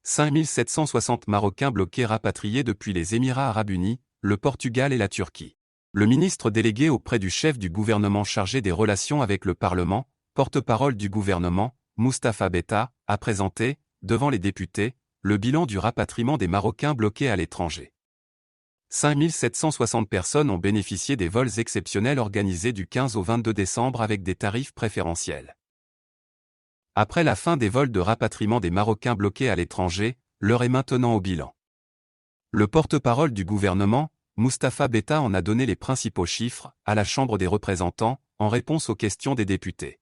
5760 Marocains bloqués rapatriés depuis les Émirats arabes unis, le Portugal et la Turquie. Le ministre délégué auprès du chef du gouvernement chargé des relations avec le Parlement, porte-parole du gouvernement, Moustapha Betta, a présenté, devant les députés, le bilan du rapatriement des Marocains bloqués à l'étranger. 5760 personnes ont bénéficié des vols exceptionnels organisés du 15 au 22 décembre avec des tarifs préférentiels. Après la fin des vols de rapatriement des Marocains bloqués à l'étranger, l'heure est maintenant au bilan. Le porte-parole du gouvernement, Moustapha Betta en a donné les principaux chiffres à la Chambre des représentants, en réponse aux questions des députés.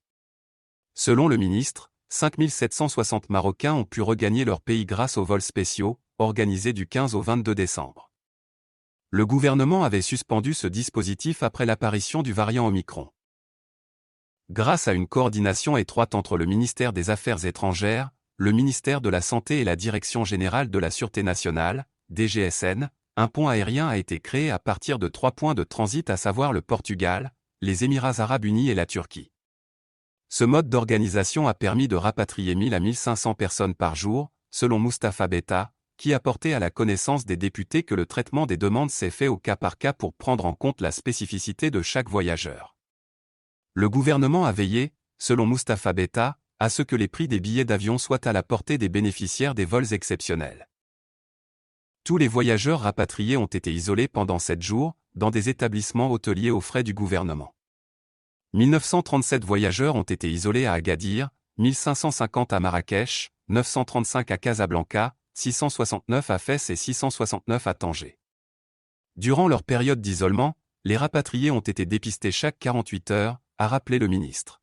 Selon le ministre, 5760 Marocains ont pu regagner leur pays grâce aux vols spéciaux, organisés du 15 au 22 décembre. Le gouvernement avait suspendu ce dispositif après l'apparition du variant Omicron. Grâce à une coordination étroite entre le ministère des Affaires étrangères, le ministère de la Santé et la Direction générale de la Sûreté nationale, DGSN, un pont aérien a été créé à partir de 3 points de transit à savoir le Portugal, les Émirats arabes unis et la Turquie. Ce mode d'organisation a permis de rapatrier 1000 à 1500 personnes par jour, selon Moustapha Betta, qui a porté à la connaissance des députés que le traitement des demandes s'est fait au cas par cas pour prendre en compte la spécificité de chaque voyageur. Le gouvernement a veillé, selon Moustapha Betta, à ce que les prix des billets d'avion soient à la portée des bénéficiaires des vols exceptionnels. Tous les voyageurs rapatriés ont été isolés pendant 7 jours, dans des établissements hôteliers aux frais du gouvernement. 1937 voyageurs ont été isolés à Agadir, 1550 à Marrakech, 935 à Casablanca, 669 à Fès et 669 à Tanger. Durant leur période d'isolement, les rapatriés ont été dépistés chaque 48 heures, a rappelé le ministre.